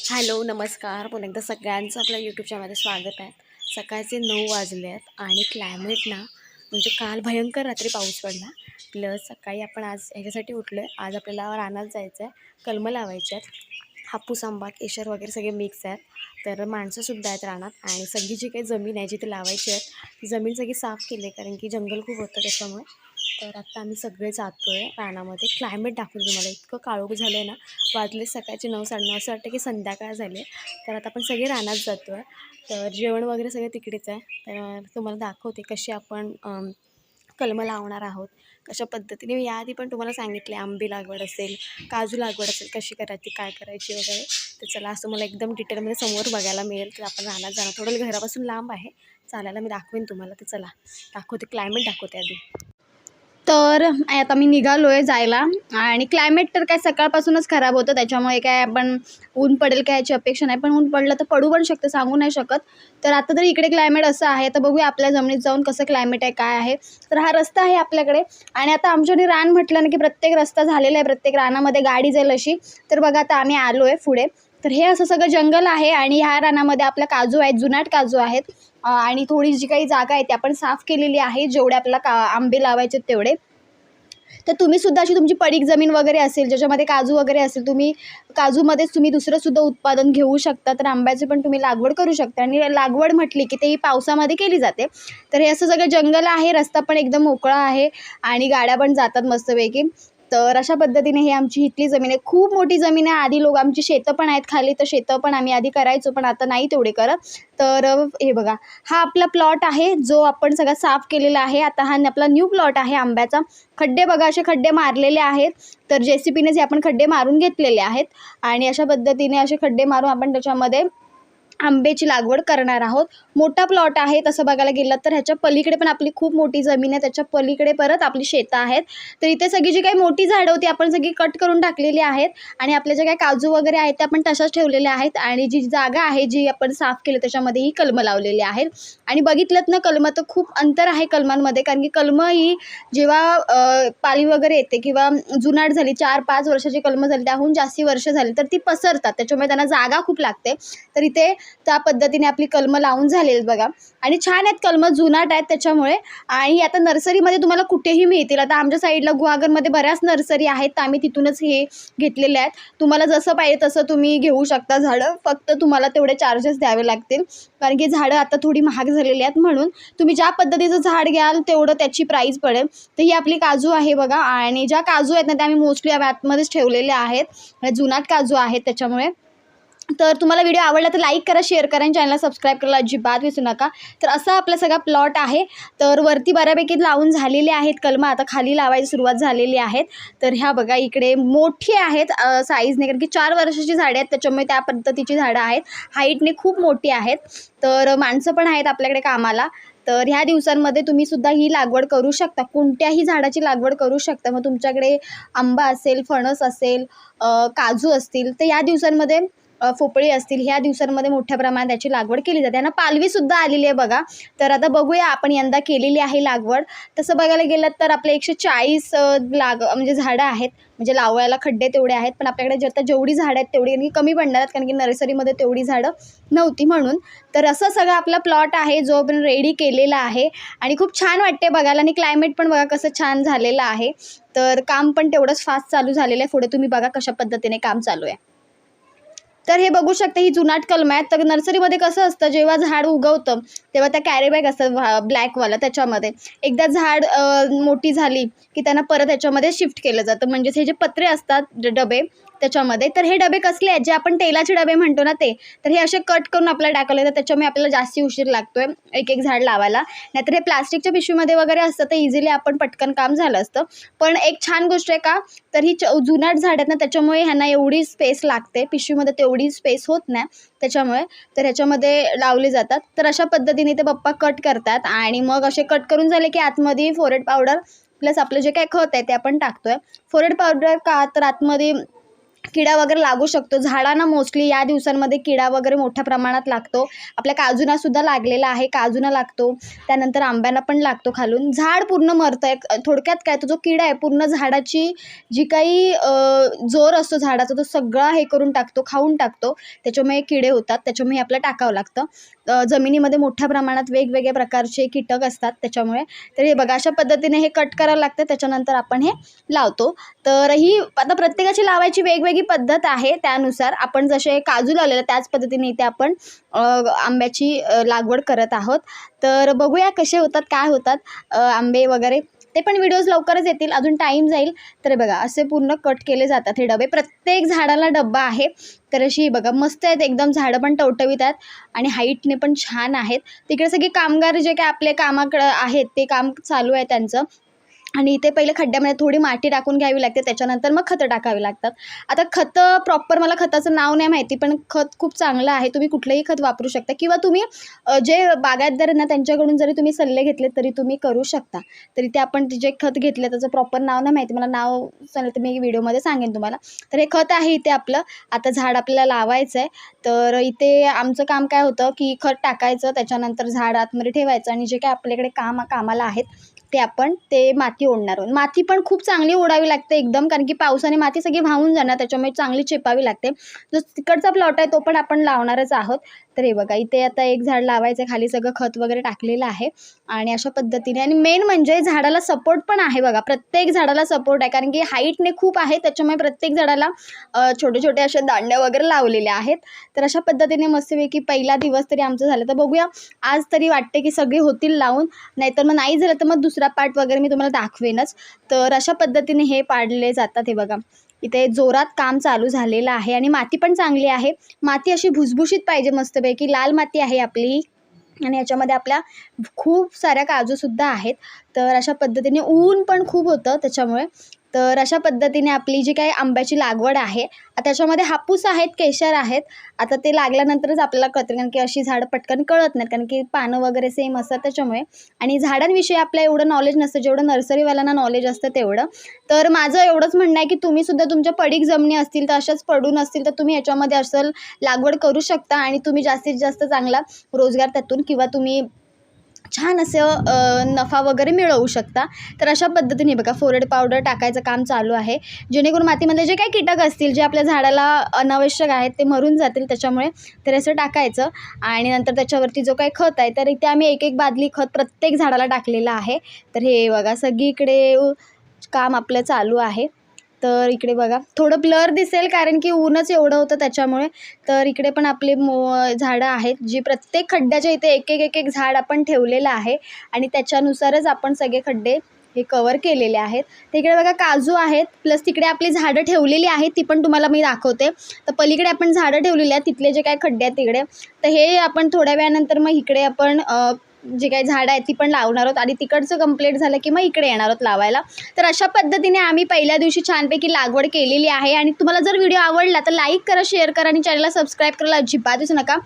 Hello नमस्कार. पुन्हा एकदा सगळ्यांचं आपल्या यूट्यूब चॅनलमध्ये स्वागत आहे. सकाळचे 9 वाजले आहेत आणि क्लायमेट ना म्हणजे काल भयंकर रात्री पाऊस पडला. प्लस सकाळी आपण आज ह्याच्यासाठी उठलो आहे. आज आपल्याला रानात जायचं आहे, कलमं लावायचे आहेत. हापूस आंबा केशर वगैरे सगळे मिक्स आहेत. तर माणसंसुद्धा आहेत रानात आणि सगळी जी काही जमीन आहे जिथे लावायची आहेत ती जमीन सगळी साफ केली आहे, कारण की जंगल खूप होतं त्याच्यामुळे. तर आत्ता आम्ही सगळे जातो आहे रानामध्ये. क्लायमेट दाखवलं तुम्हाला, इतकं काळोख झालं आहे ना. वाजले सकाळचे 9 9:30, असं वाटतं की संध्याकाळ झाली आहे. तर आता आपण सगळे रानात जातो आहे. तर जेवण वगैरे सगळं तिकडेच आहे. तर तुम्हाला दाखवते कशी आपण कलमं लावणार आहोत, कशा पद्धतीने. मी याआधी पण तुम्हाला सांगितले, आंबे लागवड असेल, काजू लागवड असेल, कशी करायची, काय करायची वगैरे. तर चला आज तुम्हाला एकदम डिटेलमध्ये समोर बघायला मिळेल. तर आपण रानात जाणार, थोडं घरापासून लांब आहे, चालायला मी दाखवेन तुम्हाला. तर चला दाखवते, क्लायमेट दाखवते आधी. तर आता मी निघालो आहे जायला आणि क्लायमेट तर काय सकाळपासूनच खराब होतं, त्याच्यामुळे काय आपण ऊन पडेल काय याची अपेक्षा नाही, पण ऊन पडलं तर पडू पण शकतं, सांगू नाही शकत. तर आता तरी इकडे क्लायमेट असं आहे, तर बघूया आपल्या जमिनीत जाऊन कसं क्लायमेट आहे, काय आहे. तर हा रस्ता आहे आपल्याकडे आणि आता आमच्याकडे रान म्हटलं ना की प्रत्येक रस्ता झालेला आहे, प्रत्येक रानामध्ये गाडी जाईल अशी. तर बघा आता आम्ही आलो आहे पुढे. तर हे असं सगळं जंगल आहे आणि ह्या रानामध्ये आपल्या काजू आहेत, जुनाट काजू आहेत. आणि थोडी जी काही जागा आहे ती आपण साफ केलेली आहे, जेवढे आपल्याला आंबे लावायचे तेवढे. तर तुम्हीसुद्धा अशी तुमची पडीक जमीन वगैरे असेल ज्याच्यामध्ये काजू वगैरे असेल, तुम्ही काजूमध्येच तुम्ही दुसरंसुद्धा उत्पादन घेऊ शकता. तर आंब्याची पण तुम्ही लागवड करू शकता आणि लागवड म्हटली की तेही पावसामध्ये केली जाते. तर हे असं सगळं जंगल आहे, रस्ता पण एकदम मोकळा आहे आणि गाड्या पण जातात मस्तपैकी. तर अशा पद्धतीने ही आमची इथली जमीन आहे, खूप मोठी जमीन आहे. आधी लोक आमची शेतं पण आहेत खाली, तर शेतं पण आम्ही आधी करायचो, पण आता नाही तेवढे करत. तर हे बघा, हा आपला प्लॉट आहे जो आपण सगळा साफ केलेला आहे. आता हा आपला न्यू प्लॉट आहे आंब्याचा. खड्डे बघा, असे खड्डे मारलेले आहेत. तर JCBनेच हे आपण खड्डे मारून घेतलेले आहेत आणि अशा पद्धतीने असे खड्डे मारून आपण त्याच्यामध्ये आंब्याची लागवड करणार आहोत. मोठा प्लॉट आहे तसं बघायला गेलं तर. ह्याच्या पलीकडे पण आपली खूप मोठी जमीन आहे, त्याच्या पलीकडे परत आपली शेतं आहेत. तर इथे सगळी जी काही मोठी झाडं होती आपण सगळी कट करून टाकलेली आहेत आणि आपल्या ज्या काही काजू वगैरे आहेत त्या आपण तशाच ठेवलेल्या आहेत आणि जी जागा आहे जी आपण साफ केली त्याच्यामध्ये ही कलमं लावलेली आहेत. आणि बघितलं ना, कलमं तर खूप अंतर आहे कलमांमध्ये, कारण की कलमं ही जेव्हा पाली वगैरे येते किंवा जुनाट झाली, 4-5 वर्षाची कलमं झाली, त्याहून जास्ती वर्ष झाली, तर ती पसरतात, त्याच्यामुळे त्यांना जागा खूप लागते. तर इथे त्या पद्धतीने आपली कलमं लावून झालेली आहेत बघा. आणि छान आहेत कलमं, जुनाट आहेत त्याच्यामुळे. आणि आता नर्सरीमध्ये तुम्हाला कुठेही मिळतील. आता आमच्या साईडला गुहागरमध्ये बऱ्याच नर्सरी आहेत, तर आम्ही तिथूनच हे घेतलेले आहेत. तुम्हाला जसं पाहिजे तसं तुम्ही घेऊ शकता झाडं, फक्त तुम्हाला तेवढे चार्जेस द्यावे लागतील, कारण की झाडं आता थोडी महाग झालेली आहेत. म्हणून तुम्ही ज्या पद्धतीचं झाड घ्याल तेवढं त्याची प्राईस पडेल. तर ही आपली काजू आहे बघा, आणि ज्या काजू आहेत ना त्या आम्ही मोस्टली आतमध्येच ठेवलेल्या आहेत, जुनाट काजू आहेत त्याच्यामुळे. तर तुम्हाला व्हिडिओ आवडला तर लाईक करा, शेअर करा आणि चॅनलला सबस्क्राईब करायला अजिबात विसरू नका. तर असा आपला सगळा प्लॉट आहे. तर वरती बऱ्यापैकी लावून झालेले आहेत कलमं, आता खाली लावायची सुरुवात झालेली आहेत. तर ह्या बघा इकडे मोठी आहेत साईजने, कारण की 4 वर्षाची झाडे आहेत त्याच्यामुळे त्या पद्धतीची झाडं आहेत. हाईटने खूप मोठी आहेत. तर माणसं पण आहेत आपल्याकडे कामाला. तर ह्या दिवसांमध्ये तुम्हीसुद्धा ही लागवड करू शकता, कोणत्याही झाडाची लागवड करू शकता. मग तुमच्याकडे आंबा असेल, फणस असेल, काजू असतील, तर या दिवसांमध्ये पोपळी असतील, ह्या दिवसांमध्ये मोठ्या प्रमाणात याची लागवड केली जाते. यांना पालवीसुद्धा आलेली आहे बघा. तर आता बघूया, आपण यंदा केलेली आहे लागवड. तसं बघायला गेलं तर आपले 140 म्हणजे झाडं आहेत, म्हणजे लावायला खड्डे तेवढे आहेत. पण आपल्याकडे आता जेवढी झाडं आहेत तेवढी कमी पडणार आहेत, कारण की नर्सरीमध्ये तेवढी झाडं नव्हती म्हणून. तर असं सगळं आपला प्लॉट आहे जो आपण रेडी केलेला आहे आणि खूप छान वाटते बघायला. आणि क्लायमेट पण बघा कसं छान झालेलं आहे. तर काम पण तेवढंच फास्ट चालू झालेलं आहे. पुढे तुम्ही बघा कशा पद्धतीने काम चालू आहे. तर हे बघू शकता, ही जुनाट कलमं आहेत. तर नर्सरीमध्ये कसं असतं, जेव्हा झाड उगवतं तेव्हा त्या कॅरीबॅग असतात ब्लॅकवाला, त्याच्यामध्ये एकदा झाड मोठी झाली की त्यांना परत ह्याच्यामध्ये शिफ्ट केलं जातं. म्हणजेच हे जे पत्रे असतात डबे त्याच्यामध्ये, तर हे डबे कसले आहेत, जे आपण तेलाचे डबे म्हणतो ना ते. तर हे असे कट करून आपल्याला टाकले तर त्याच्यामुळे आपल्याला जास्ती उशीर लागतोय एक एक झाड लावायला. नाहीतर हे प्लास्टिकच्या पिशवीमध्ये वगैरे असतं तर इझिली आपण पटकन काम झालं असतं. पण एक छान गोष्ट आहे का, तर ही जुनाट झाड आहेत ना त्याच्यामुळे ह्यांना एवढी स्पेस लागते, पिशवीमध्ये तेवढी स्पेस होत नाही त्याच्यामुळे. तर ह्याच्यामध्ये लावले जातात. तर अशा पद्धतीने ते पप्पा कट करतात आणि मग असे कट करून झाले की आतमध्ये फोरेट पावडर प्लस आपलं जे काय खत आहे ते आपण टाकतोय. फोरेट पावडर का, तर आतमध्ये किडा वगैरे लागू शकतो. झाडांना मोस्टली या दिवसांमध्ये किडा वगैरे मोठ्या प्रमाणात लागतो. आपल्या काजूंनासुद्धा लागलेला आहे, काजूंना लागतो, त्यानंतर आंब्यांना पण लागतो खालून. झाड पूर्ण मरतं आहे. थोडक्यात काय, तो जो किडा आहे पूर्ण झाडाची जी काही जोर असतो झाडाचा तो सगळा हे करून टाकतो, खाऊन टाकतो. त्याच्यामुळे किडे होतात, त्याच्यामुळे आपल्याला टाकावं लागतं. जमिनीमध्ये मोठ्या प्रमाणात वेगवेगळ्या प्रकारचे कीटक असतात त्याच्यामुळे. तर हे बघा अशा पद्धतीने हे कट करावं लागतं, त्याच्यानंतर आपण हे लावतो. तर ही आता प्रत्येकाची लावायची वेगवेगळी पद्धत आहे. त्यानुसार आपण जसे काजू लावलेलं त्याच पद्धतीने इथे आपण आंब्याची लागवड करत आहोत. तर बघूया कसे होतात, काय होतात आंबे वगैरे. ते पण व्हिडिओज लवकरच येतील, अजून टाईम जाईल. तर बघा असे पूर्ण कट केले जातात हे डबे. प्रत्येक झाडाला डब्बा आहे. तर अशी बघा मस्त आहेत एकदम, झाडं पण टवटवीत आहेत आणि हाईटने पण छान आहेत. तिकडे सगळे कामगार जे काय आपले कामाकडं आहेत ते काम चालू आहे त्यांचं. आणि इथे पहिले खड्ड्यामध्ये थोडी माती टाकून घ्यावी लागते, त्याच्यानंतर मग खतं टाकावी लागतात. आता खतं प्रॉपर मला खताचं नाव नाही माहिती, पण खत खूप चांगलं आहे. तुम्ही कुठलंही खत वापरू शकता किंवा तुम्ही जे बागायतदार आहेत ना त्यांच्याकडून जरी तुम्ही सल्ले घेतले तरी तुम्ही करू शकता. तरी ते आपण जे खत घेतलं त्याचं प्रॉपर नाव नाही माहिती मला, नाव चालेल तर मी व्हिडिओमध्ये सांगेन तुम्हाला. तर हे खत आहे इथे आपलं. आता झाड आपल्याला लावायचं आहे. तर इथे आमचं काम काय होतं की खत टाकायचं, त्याच्यानंतर झाड आतमध्ये ठेवायचं आणि जे काय आपल्याकडे कामाला आहेत ते आपण ते माती ओढणार आहोत. माती पण खूप चांगली ओढावी लागते एकदम, कारण की पावसाने माती सगळी वाहून जाणार, त्याच्यामुळे चांगली चेपावी लागते. जो तिकडचा प्लॉट आहे तो पण आपण लावणारच आहोत. तर हे बघा इथे आता एक झाड लावायचं आहे, खाली सगळं खत वगैरे टाकलेलं आहे आणि अशा पद्धतीने. आणि मेन म्हणजे झाडाला सपोर्ट पण आहे बघा, प्रत्येक झाडाला सपोर्ट आहे, कारण की हाईटने खूप आहे त्याच्यामुळे प्रत्येक झाडाला छोटे छोटे अशा दांड्या वगैरे लावलेल्या आहेत. तर अशा पद्धतीने मस्तपैकी पहिला दिवस तरी आमचं झालं. तर बघूया आज तरी वाटते की सगळे होतील लावून, नाहीतर मग नाही झालं तर मग दुसरा पार्ट वगैरे मी तुम्हाला दाखवेनच. तर अशा पद्धतीने हे पाडले जातात. हे बघा इथे जोरात काम चालू झालेलं आहे आणि माती पण चांगली आहे. माती अशी भुसभुशीत पाहिजे मस्तपैकी, लाल माती आहे आपली आणि याच्यामध्ये आपल्या खूप साऱ्या काजूसुद्धा आहेत. तर अशा पद्धतीने ऊन पण खूप होतं त्याच्यामुळे. तर अशा पद्धतीने आपली जी काही आंब्याची लागवड आहे, त्याच्यामध्ये हापूस आहेत, केशर आहेत. आता ते लागल्यानंतरच आपल्याला कळतं, कारण की अशी झाडं पटकन कळत नाहीत, कारण की पानं वगैरे सेम असतात त्याच्यामुळे. आणि झाडांविषयी आपलं एवढं नॉलेज नसतं जेवढं नर्सरीवाल्यांना नॉलेज असतं तेवढं. तर माझं एवढंच म्हणणं आहे की तुम्हीसुद्धा तुमच्या पडीक जमिनी असतील तर अशाच पडून असतील तर तुम्ही याच्यामध्ये असं लागवड करू शकता आणि तुम्ही जास्तीत जास्त चांगला रोजगार त्यातून किंवा तुम्ही छान असं नफा वगैरे मिळवू शकता. तर अशा पद्धतीने बघा फोरेट पावडर टाकायचं काम चालू आहे, जेणेकरून मातीमध्ये जे काही कीटक असतील जे आपल्या झाडाला अनावश्यक आहेत ते मरून जातील त्याच्यामुळे. तर असं टाकायचं आणि नंतर त्याच्यावरती जो काही खत आहे तर इथे आम्ही एक एक बादली खत प्रत्येक झाडाला टाकलेलं आहे. तर हे बघा सगळीकडे काम आपलं चालू आहे. तर इकडे बघा थोडं ब्लर दिसेल कारण की ऊनच एवढं होतं त्याच्यामुळे. तर इकडे पण आपले झाडं आहेत, जी प्रत्येक खड्ड्याच्या इथे एक एक झाड आपण ठेवलेलं आहे आणि त्याच्यानुसारच आपण सगळे खड्डे हे कवर केलेले आहेत. तिकडे बघा काजू आहेत, प्लस तिकडे आपली झाडं ठेवलेली आहेत ती पण तुम्हाला मी दाखवते. तर पलीकडे आपण झाडं ठेवलेली आहेत, तिथले जे काय खड्डे आहेत तिकडे, तर हे आपण थोड्या वेळानंतर मग इकडे आपण जे काही झाडं आहेत ती पण लावणार आहोत आणि तिकडचं कंप्लीट झालं की मग इकडे येणार आहोत लावायला. तर अशा पद्धतीने आम्ही पहिल्या दिवशी छानपैकी लागवड केलेली आहे. आणि तुम्हाला जर व्हिडिओ आवडला तर लाईक करा, शेअर करा आणि चॅनलला सबस्क्राईब करायला अजिबात विसरू नका.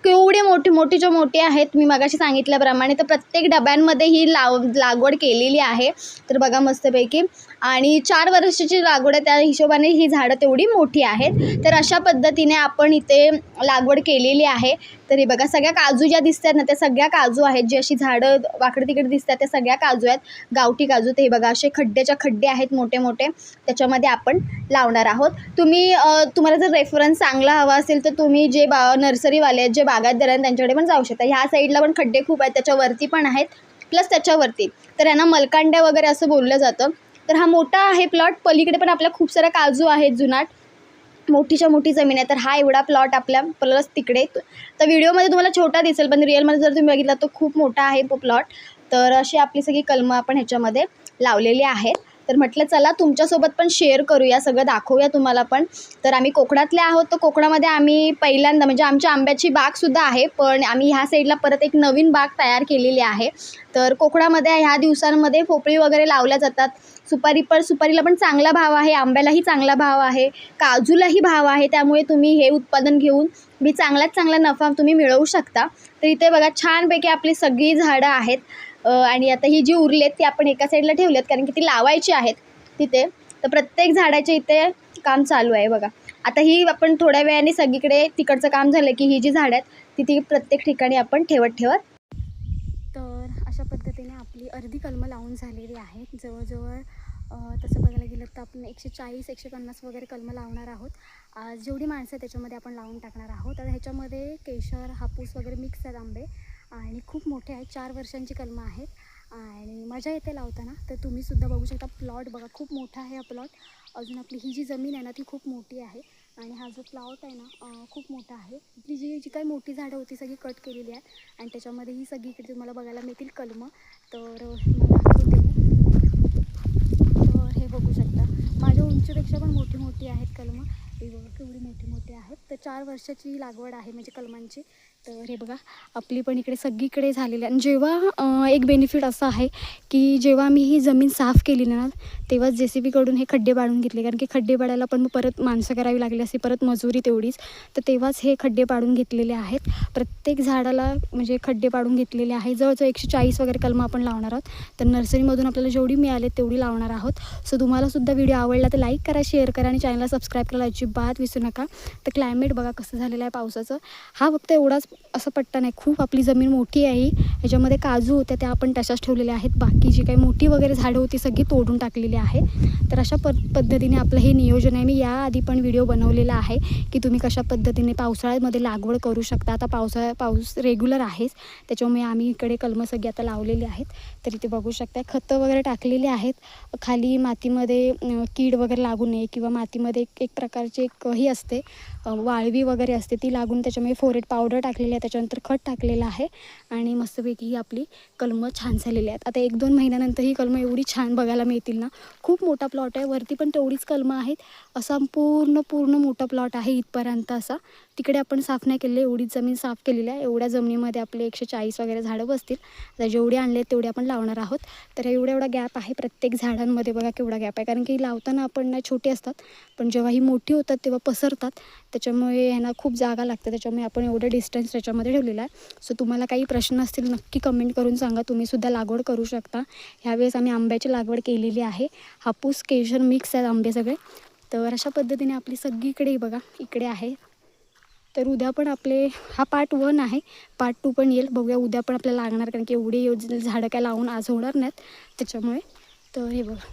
केवढे मोठे आहेत मी मगाशी सांगितल्याप्रमाणे. तर प्रत्येक डब्यांमध्ये ही लागवड केलेली आहे. तर बघा मस्तपैकी आणि 4 वर्षाची लागवड आहे, त्या हिशोबाने ही झाडं तेवढी मोठी आहेत. तर अशा पद्धतीने आपण इथे लागवड केलेली आहे. तर हे बघा सगळ्या काजू ज्या दिसतात ना त्या सगळ्या काजू आहेत, जी अशी झाडं वाकडे तिकडे दिसतात त्या सगळ्या काजू आहेत, गावठी काजू. ते हे बघा असे खड्डे आहेत मोठे मोठे, त्याच्यामध्ये आपण लावणार आहोत. तुम्हाला जर रेफरन्स चांगला हवा असेल तर तुम्ही जे नर्सरीवाले आहेत, जे बागायतदार आहेत त्यांच्याकडे पण जाऊ शकता. ह्या साईडला पण खड्डे खूप आहेत, त्याच्यावरती पण आहेत, प्लस त्याच्यावरती. तर यांना मलकांड्या वगैरे असं बोललं जातं. तर हा मोठा आहे प्लॉट. पलीकडे पण आपल्या खूप साऱ्या काजू आहेत, जुनाट मोठीच्या मोठी जमीन आहे. तर हा एवढा प्लॉट आपल्या प्लस तिकडे. तर व्हिडिओमध्ये तुम्हाला छोटा दिसेल पण रिअलमध्ये जर तुम्ही बघितला तर खूप मोठा आहे तो प्लॉट. तर अशी आपली सगळी कलमं आपण ह्याच्यामध्ये लावलेली आहेत. तर म्हटलं चला तुमच्यासोबत पण शेअर करूया, सगळं दाखवूया तुम्हाला पण. तर आम्ही कोकणातले आहोत, तर कोकणामध्ये आम्ही पहिल्यांदा म्हणजे आमच्या आंब्याची बागसुद्धा आहे, पण आम्ही ह्या साईडला परत एक नवीन बाग तयार केलेली आहे. तर कोकणामध्ये ह्या दिवसांमध्ये पोपळी वगैरे लावल्या जातात. सुपारीला पण चांगला भाव आहे, आंब्यालाही चांगला भाव आहे, काजूलाही भाव आहे. त्यामुळे तुम्ही हे उत्पादन घेऊन मी चांगला नफा तुम्ही मिळवू शकता. तर इथे बघा छानपैकी आपली सगळी झाडं आहेत आणि आता ही जी उरली आहेत ती आपण एका साईडला ठेवली आहेत कारण की ती लावायची आहेत तिथे. तर प्रत्येक झाडाच्या इथे काम चालू आहे बघा. आता ही आपण थोड्या वेळाने सगळीकडे तिकडचं काम झालं की ही जी झाडं आहेत ती प्रत्येक ठिकाणी आपण ठेवत तर अशा पद्धतीने आपली अर्धी कलमं लावून झालेली आहेत. जवळजवळ तसं बघायला गेलं तर आपण 140-150 वगैरे कलमं लावणार आहोत. आज जेवढी माणसं आहेत त्याच्यामध्ये आपण लावून टाकणार आहोत. आता ह्याच्यामध्ये केशर, हापूस वगैरे मिक्स आहेत आंबे आणि खूप मोठे आहेत. 4 वर्षांची कलमं आहेत आणि मजा येते लावताना. तर तुम्हीसुद्धा बघू शकता. प्लॉट बघा खूप मोठा आहे हा प्लॉट. अजून आपली ही जी जमीन आहे ना ती खूप मोठी आहे आणि हा जो प्लॉट आहे ना खूप मोठा आहे. इथली जी काही मोठी झाडं होती सगळी कट केलेली आहेत आणि त्याच्यामध्ये ही सगळीकडे तुम्हाला बघायला मिळतील कलमं. तर मला दाखवते मी. तर हे बघू शकता माझ्या उंचीपेक्षा पण मोठी मोठी आहेत कलमं. हे बघा केवढी मोठी मोठी आहेत. तर 4 वर्षाची लागवड आहे म्हणजे कलमांची. तर हे बघा आपली पण इकडे सगळीकडे झालेली आहे. आणि जेव्हा एक बेनिफिट असं आहे की जेव्हा मी ही जमीन साफ केली ना तेव्हाच JCBकडून हे खड्डे पाडून घेतले, कारण की खड्डे पाडायला पण परत माणसं करावी लागली असती, परत मजुरी तेवढीच. तर तेव्हाच हे खड्डे पाडून घेतलेले आहेत. प्रत्येक झाडाला म्हणजे खड्डे पाडून घेतलेले आहे. जवळजवळ 140 वगैरे कलमं आपण लावणार आहोत. तर नर्सरीमधून आपल्याला जेवढी मिळाली तेवढी लावणार आहोत. सो तुम्हालासुद्धा व्हिडिओ आवडला तर लाईक करा, शेअर करा आणि चॅनलला सबस्क्राईब करायला अजिबात विसरू नका. तर क्लायमेट बघा कसं झालेलं आहे पावसाचं. हा फक्त एवढाच असं पट्टा नाही, खूप आपली जमीन मोठी आहे. ह्याच्यामध्ये काजू होत्या त्या आपण तशाच ठेवलेल्या आहेत. बाकी जी काही मोठी वगैरे झाडं होती सगळी तोडून टाकलेली आहे. तर अशा पद्धतीने आपलं हे नियोजन आहे. मी याआधी पण व्हिडिओ बनवलेला आहे की तुम्ही कशा पद्धतीने पावसाळ्यामध्ये लागवड करू शकता. आता पाऊस रेग्युलर आहेच, त्याच्यामुळे आम्ही इकडे कलमं सगळी आता लावलेली आहेत. तर इथे बघू शकता खतं वगैरे टाकलेली आहेत. खाली मातीमध्ये कीड वगैरे लागू नये किंवा मातीमध्ये एक प्रकारची एक ही असते वाळवी वगैरे असते ती लागून, त्याच्यामुळे फोरेट पावडर टाकलेली आहे, त्याच्यानंतर खत टाकलेलं आहे आणि मस्तपैकी ही आपली कलमं छान झालेली आहेत. आता 1-2 महिन्यानंतर ही कलमं एवढी छान बघायला मिळतील ना. खूप मोठा प्लॉट आहे, वरती पण तेवढीच कलमं आहेत. असा पूर्ण मोठा प्लॉट आहे इथपर्यंत असा. तिकडे आपण साफ नाही केलेलं, एवढीच जमीन साफ केलेली आहे. एवढ्या जमिनीमध्ये आपले 140 वगैरे झाडं बसतील. आता जेवढे आणले तेवढे आपण लावणार आहोत. तर एवढा गॅप आहे प्रत्येक झाडांमध्ये. बघा केवढा गॅप आहे, कारण की लावताना आपण ना छोटी असतात पण जेव्हा ही मोठी होतात तेव्हा पसरतात, त्याच्यामुळे ह्यांना खूप जागा लागते. त्याच्यामुळे आपण एवढं डिस्टन्स त्याच्यामध्ये ठेवलेलं आहे. सो तुम्हाला काही प्रश्न असतील नक्की कमेंट करून सांगा. तुम्हीसुद्धा लागवड करू शकता. ह्यावेळेस आम्ही आंब्याची लागवड केलेली आहे. हापूस केशर मिक्स आहेत आंबे सगळे. तर अशा पद्धतीने आपली सगळीकडे बघा इकडे आहे. तर उद्या पण आपले हा पार्ट 1 आहे, पार्ट 2 पण येईल. बघूया उद्या पण आपल्याला लागणार, कारण की एवढी झाडं काय लावून आज होणार नाहीत त्याच्यामुळे. तर हे बघा,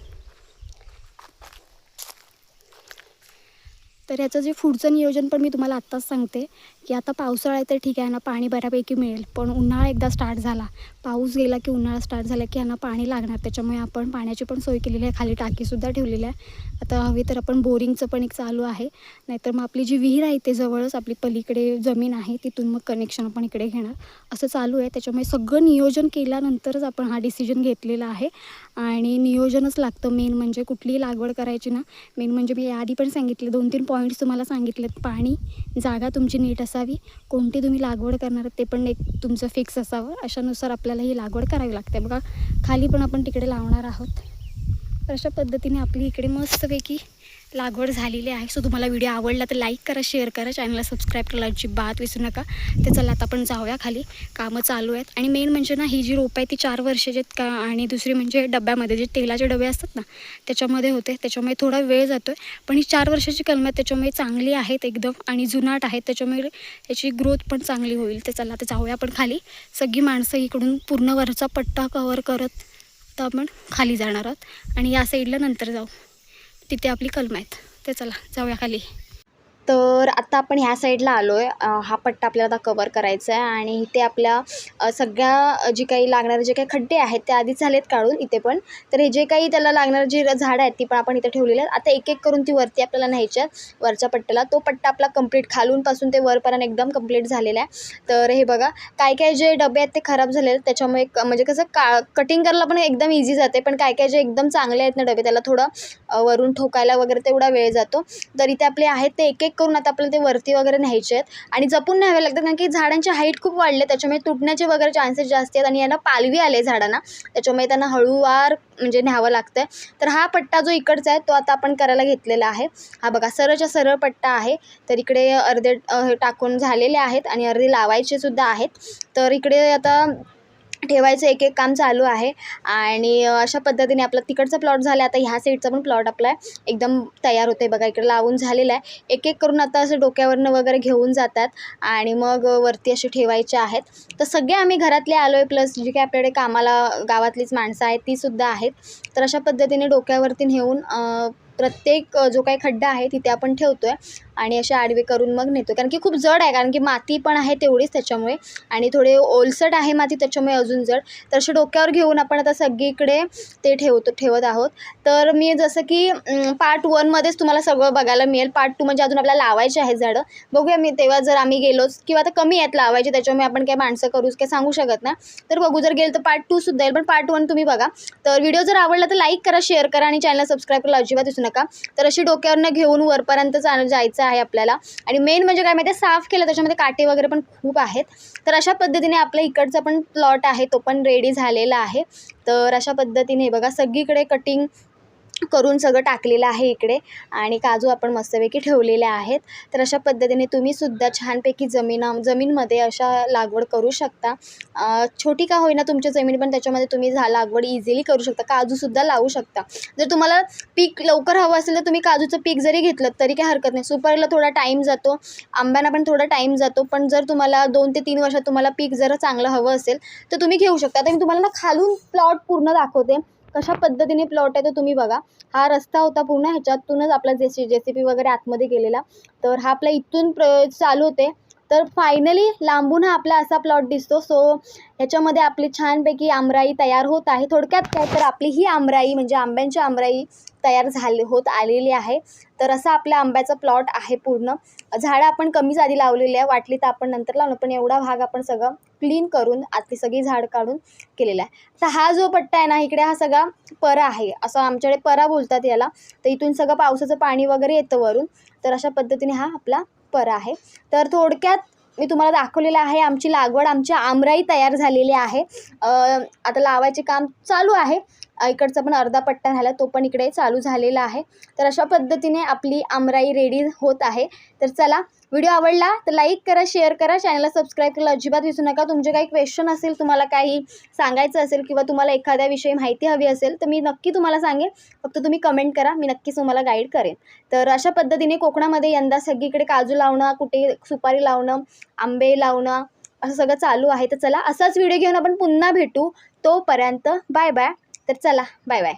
तर याचं जे पुढचं नियोजन पण मी तुम्हाला आत्ताच सांगते की आता पावसाळा आहे तर ठीक आहे ना, पाणी बऱ्यापैकी मिळेल. पण उन्हाळा एकदा स्टार्ट झाला, पाऊस गेला की उन्हाळा स्टार्ट झाला की यांना पाणी लागणार. त्याच्यामुळे आपण पाण्याची पण सोय केलेली आहे, खाली टाकीसुद्धा ठेवलेली आहे. आता हवी तर आपण बोरिंगचं पण एक चालू आहे, नाहीतर मग आपली जी विहीर आहे ते जवळच आपली पलीकडे जमीन आहे तिथून मग कनेक्शन आपण इकडे घेणार असं चालू आहे. त्याच्यामुळे सगळं नियोजन केल्यानंतरच आपण हा डिसिजन घेतलेला आहे. आणि नियोजनच लागतं मेन म्हणजे कुठलीही लागवड करायची ना. मेन म्हणजे मी याआधी पण सांगितले 2-3 पॉईंट्स तुम्हाला सांगितलेत. पाणी, जागा तुमची नीट असावी, कोणती तुम्ही लागवड करणार ते पण एक तुमचं फिक्स असावं. अशानुसार आपल्याला ही लागवड करावी लागते. बघा खाली पण आपण तिकडे लावणार आहोत. तर अशा पद्धतीने आपली इकडे मस्तपैकी लागवड झालेली आहे. सो तुम्हाला व्हिडिओ आवडला तर लाईक करा, शेअर करा, चॅनलला सबस्क्राईब करायला अजिबात विसरू नका. तर चला आता आपण जाऊया खाली, कामं चालू आहेत. आणि मेन म्हणजे ना ही जी रोपं आहे ती 4 वर्षाची आहेत का, आणि दुसरी म्हणजे डब्यामध्ये जे तेलाचे डबे असतात ना त्याच्यामध्ये होते, त्याच्यामुळे थोडा वेळ जातो आहे. पण ही 4 वर्षाची कलमं आहेत त्याच्यामुळे चांगली आहेत एकदम आणि जुनाट आहेत, त्याच्यामुळे याची ग्रोथ पण चांगली होईल. तर चला आता जाऊया आपण खाली. सगळी माणसं इकडून पूर्ण वरचा पट्टा कवर करत तर आपण खाली जाणार आहोत आणि या साईडला नंतर जाऊ, तिथे आपली कलमं आहेत. तर चला जाऊया खाली. तर आता आपण ह्या साईडला आलो आहे. हा पट्टा आपल्याला आता कवर करायचा आहे आणि इथे आपल्या सगळ्या जी काही लागणारे जे काही खड्डे आहेत ते आधीच झालेत काढून इथे पण. तर हे जे काही त्याला लागणारे जी झाडं आहेत ती पण आपण इथे ठेवलेली आहेत. आता एक एक करून ती वरती आपल्याला न्यायची आहेत वरच्या पट्ट्याला. तो पट्टा आपला कंप्लीट खालूनपासून ते वरपर्यंत एकदम कंप्लीट झालेला आहे. तर हे बघा काय काय जे डबे आहेत ते खराब झालेले आहेत, त्याच्यामुळे म्हणजे कसं कटिंग करायला पण एकदम इझी जाते. पण काय काय जे एकदम चांगले आहेत ना डबे त्याला थोडं वरून ठोकायला वगैरे तेवढा वेळ जातो. तर इथे आपले आहेत ते एक एक करून आता आपल्याला ते वरती वगैरे न्यायचे आहेत आणि जपून न्यावे लागतात, कारण की झाडांची हाईट खूप वाढले त्याच्यामुळे तुटण्याचे वगैरे चान्सेस जास्त आहेत आणि यांना पालवी आले झाडांना, त्याच्यामुळे त्यांना हळूवार म्हणजे न्यावं लागतं. तर हा पट्टा जो इकडचा आहे तो आता आपण करायला घेतलेला आहे. हा बघा सरळच्या सरळ पट्टा आहे. तर इकडे अर्धे टाकून झालेले आहेत आणि अर्धे लावायचे सुद्धा आहेत. तर इकडे आता ठेवायचं एक एक काम चालू आहे. आणि अशा पद्धतीने आपला तिकडचा प्लॉट झाला. आता ह्या साईडचा पण प्लॉट आपला एकदम तयार होते बघा. इकडे लावून झालेला आहे. एक एक करून आता असं डोक्यावरनं वगैरे घेऊन जातात आणि मग वरती असे ठेवायचे आहेत. तर सगळे आम्ही घरातले आलो आहे, प्लस जी काही आपल्याकडे कामाला गावातलीच माणसं आहेत तीसुद्धा आहेत. तर अशा पद्धतीने डोक्यावरती नेऊन प्रत्येक जो काही खड्डा आहे तिथे आपण ठेवतो आहे आणि असे आडवे करून मग नेतो, कारण की खूप जड आहे, कारण की माती पण आहे तेवढीच त्याच्यामुळे, आणि थोडे ओलसट आहे माती त्याच्यामुळे अजून जड. तर असे डोक्यावर घेऊन आपण आता सगळीकडे ते ठेवत आहोत. तर मी जसं की पार्ट 1मध्येच तुम्हाला सगळं बघायला मिळेल. पार्ट 2 म्हणजे अजून आपल्याला लावायचे आहेत झाडं. बघूया मी तेव्हा जर आम्ही गेलोच, किंवा आता कमी आहेत लावायचे त्याच्यामुळे आपण काही माणसं करूच काही सांगू शकत ना. तर बघू, जर गेलं तर पार्ट 2 सुद्धा येईल, पण पार्ट 1 तुम्ही बघा. तर व्हिडिओ जर आवडला तर लाईक करा, शेअर करा आणि चॅनल सबस्क्राईब करायला अजिबात विसरू नका. तर अशी डोक्यावरनं घेऊन वरपर्यंत जायचं आहे आपल्याला. आणि मेन म्हणजे काय माहिती आहे, साफ केलं त्याच्यामध्ये काटे वगैरे पण खूप आहेत. तर अशा पद्धतीने आपल्या इकडचा पण प्लॉट आहे तो पण रेडी झालेला आहे. तर अशा पद्धतीने बघा सगळीकडे कटिंग करून सगळं टाकलेलं आहे इकडे, आणि काजू आपण मस्तपैकी ठेवलेले आहेत. तर अशा पद्धतीने तुम्हीसुद्धा छानपैकी जमीनमध्ये अशा लागवड करू शकता. छोटी का होईना तुमच्या जमीन, पण त्याच्यामध्ये तुम्ही लागवड इझिली करू शकता. काजूसुद्धा लावू शकता. जर तुम्हाला पीक लवकर हवं असेल तर तुम्ही काजूचं पीक जरी घेतलं तरी काही हरकत नाही. सुपारीला थोडा टाईम जातो, आंब्यांना पण थोडा टाईम जातो, पण जर तुम्हाला 2 ते 3 वर्षात तुम्हाला पीक जर चांगलं हवं असेल तर तुम्ही घेऊ शकता. आता मी तुम्हाला ना खालून प्लॉट पूर्ण दाखवते कशा पद्धतीने प्लॉट आहे. तर तुम्ही बघा, हा रस्ता होता पूर्ण, ह्याच्यातूनच आपला JCB वगैरे आतमध्ये गेलेला. तर हा आपला इथून चालू होते. तर फायनली लांबून हा आपला असा प्लॉट दिसतो. सो ह्याच्यामध्ये आपली छानपैकी आमराई तयार होत आहे. थोडक्यात काय तर आपली ही आमराई म्हणजे आंब्यांची आमराई तयार होत आलेली आहे. तर असा आपला आंब्याचा प्लॉट आहे पूर्ण. झाडं आपण कमीच आधी लावलेली आहे, वाटली तर आपण नंतर लावलं, पण एवढा भाग आपण सगळं क्लीन करून आतली सगळी झाड काढून केलेला आहे. तर हा जो पट्टा आहे ना इकडे, हा सगळा परा आहे, असं आमच्याकडे परा बोलतात याला. तर इथून सगळं पावसाचं पाणी वगैरे येतं वरून. तर अशा पद्धतीने हा आपला परा आहे. तर थोडक्यात मी तुम्हाला दाखवलेलं आहे आमची लागवड, आमची आमराई तयार झालेली आहे. आता लावायचे काम चालू आहे. इकडचा पण अर्धा पट्टा झाला, तो पण इकडे चालू झालेला आहे. तर अशा पद्धतीने आपली आमराई रेडी होत आहे. तर चला, व्हिडिओ आवडला तर लाईक करा, शेअर करा, चॅनलला सबस्क्राईब करायला अजिबात विसरू नका. तुमचे काही क्वेश्चन असेल, तुम्हाला काही सांगायचं असेल किंवा तुम्हाला एखाद्याविषयी माहिती हवी असेल तर मी नक्की तुम्हाला सांगेन. फक्त तुम्ही कमेंट करा, मी नक्कीच तुम्हाला गाईड करेन. तर अशा पद्धतीने कोकणामध्ये यंदा सगळीकडे काजू लावणं, कुठे सुपारी लावणं, आंबे लावणं असं सगळं चालू आहे. तर चला, असाच व्हिडिओ घेऊन आपण पुन्हा भेटू. तोपर्यंत बाय बाय. तर चला, बाय बाय.